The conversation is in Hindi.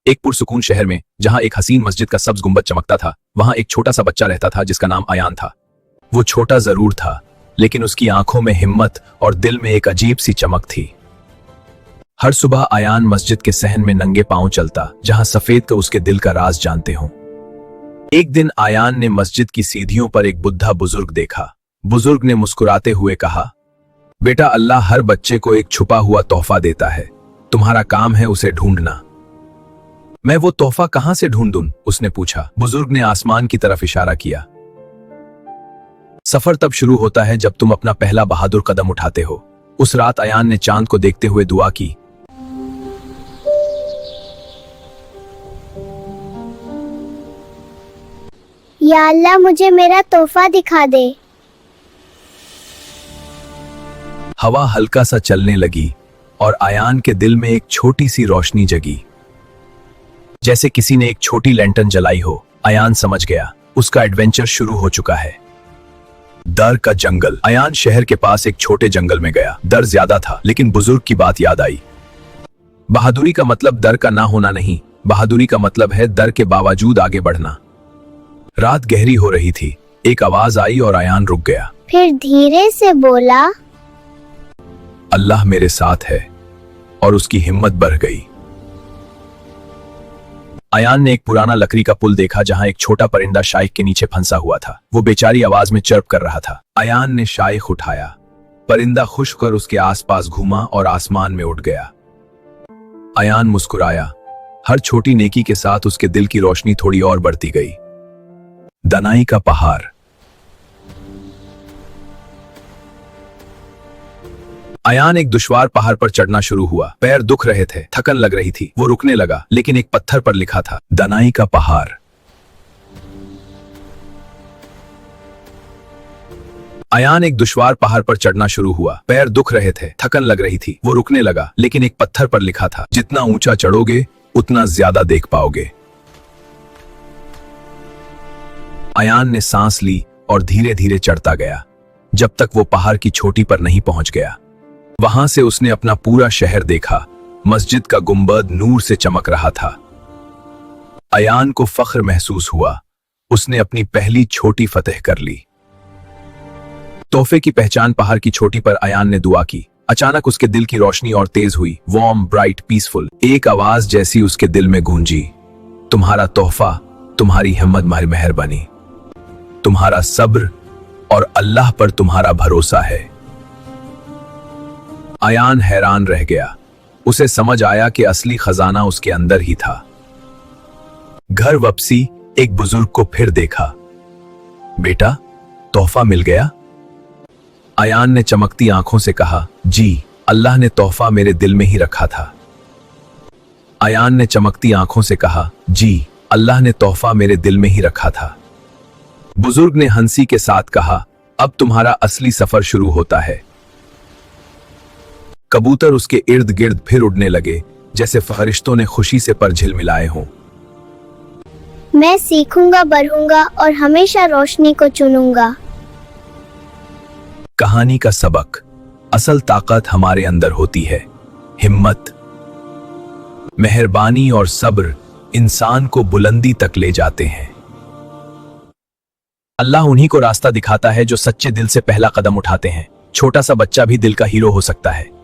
एक पुरसुकून शहर में जहां एक हसीन मस्जिद का सब्ज गुंबद चमकता था, वहां एक छोटा सा बच्चा रहता था जिसका नाम अयान था। वो छोटा जरूर था, लेकिन उसकी आंखों में हिम्मत और दिल में एक अजीब सी चमक थी। हर सुबह अयान मस्जिद के सहन में नंगे पांव चलता, जहां सफेद को उसके दिल का राज जानते हों। एक दिन अयान ने मस्जिद की सीढ़ियों पर एक बुढ़ा बुजुर्ग देखा। बुजुर्ग ने मुस्कुराते हुए कहा, बेटा, अल्लाह हर बच्चे को एक छुपा हुआ तोहफा देता है, तुम्हारा काम है उसे ढूंढना। मैं वो तोहफा कहां से ढूंढूं? उसने पूछा। बुजुर्ग ने आसमान की तरफ इशारा किया। सफर तब शुरू होता है जब तुम अपना पहला बहादुर कदम उठाते हो। उस रात अयान ने चांद को देखते हुए दुआ की, या अल्लाह, मुझे मेरा तोहफा दिखा दे। हवा हल्का सा चलने लगी और अयान के दिल में एक छोटी सी रोशनी जगी, जैसे किसी ने एक छोटी लैंटर्न जलाई हो। अयान समझ गया, उसका एडवेंचर शुरू हो चुका है। दर का जंगल। अयान शहर के पास एक छोटे जंगल में गया। दर ज्यादा था, लेकिन बुजुर्ग की बात याद आई। बहादुरी का मतलब दर का ना होना नहीं, बहादुरी का मतलब है दर के बावजूद आगे बढ़ना। रात गहरी हो रही थी। एक आवाज आई और अयान रुक गया। फिर धीरे से बोला, अल्लाह मेरे साथ है, और उसकी हिम्मत बढ़ गई। अयान ने एक पुराना लकड़ी का पुल देखा जहां एक छोटा परिंदा शाइख के नीचे फंसा हुआ था। वो बेचारी आवाज में चर्प कर रहा था। अयान ने शाइख उठाया। परिंदा खुश कर उसके आसपास घूमा और आसमान में उड़ गया। अयान मुस्कुराया। हर छोटी नेकी के साथ उसके दिल की रोशनी थोड़ी और बढ़ती गई। दनाई का पहाड़। अयान एक दुश्वार पहाड़ पर चढ़ना शुरू हुआ। पैर दुख रहे थे, थकन लग रही थी। वो रुकने लगा, लेकिन एक पत्थर पर लिखा था, दनाई का पहाड़। अयान एक दुश्वार पहाड़ पर चढ़ना शुरू हुआ। पैर दुख रहे थे, थकन लग रही थी। वो रुकने लगा, लेकिन एक पत्थर पर लिखा था, जितना ऊंचा चढ़ोगे उतना ज्यादा देख पाओगे। अयान ने सांस ली और धीरे धीरे चढ़ता गया, जब तक वो पहाड़ की चोटी पर नहीं पहुंच गया। वहां से उसने अपना पूरा शहर देखा। मस्जिद का गुंबद नूर से चमक रहा था। अयान को फख्र महसूस हुआ। उसने अपनी पहली छोटी फतह कर ली। तोहफे की पहचान पहाड़ की चोटी पर अयान ने दुआ की। अचानक उसके दिल की रोशनी और तेज हुई। Warm, bright, peaceful. एक आवाज जैसी उसके दिल में गूंजी, तुम्हारा तोहफा, तुम्हारी हिम्मत, मेहरबानी, तुम्हारा सब्र और अल्लाह पर तुम्हारा भरोसा है। अयान हैरान रह गया। उसे समझ आया कि असली खजाना उसके अंदर ही था। घर वापसी एक बुजुर्ग को फिर देखा। बेटा, तोहफा मिल गया? अयान ने चमकती आंखों से कहा, जी, अल्लाह ने तोहफा मेरे दिल में ही रखा था। अयान ने चमकती आंखों से कहा, जी, अल्लाह ने तोहफा मेरे दिल में ही रखा था। बुजुर्ग ने हंसी के साथ कहा, अब तुम्हारा असली सफर शुरू होता है। कबूतर उसके इर्द गिर्द फिर उड़ने लगे, जैसे फरिश्तों ने खुशी से पर झिलमिलाए हों। मैं सीखूंगा, बढ़ूंगा और हमेशा रोशनी को चुनूंगा। कहानी का सबक। असल ताकत हमारे अंदर होती है। हिम्मत, मेहरबानी और सब्र इंसान को बुलंदी तक ले जाते हैं। अल्लाह उन्हीं को रास्ता दिखाता है जो सच्चे दिल से पहला कदम उठाते हैं। छोटा सा बच्चा भी दिल का हीरो हो सकता है।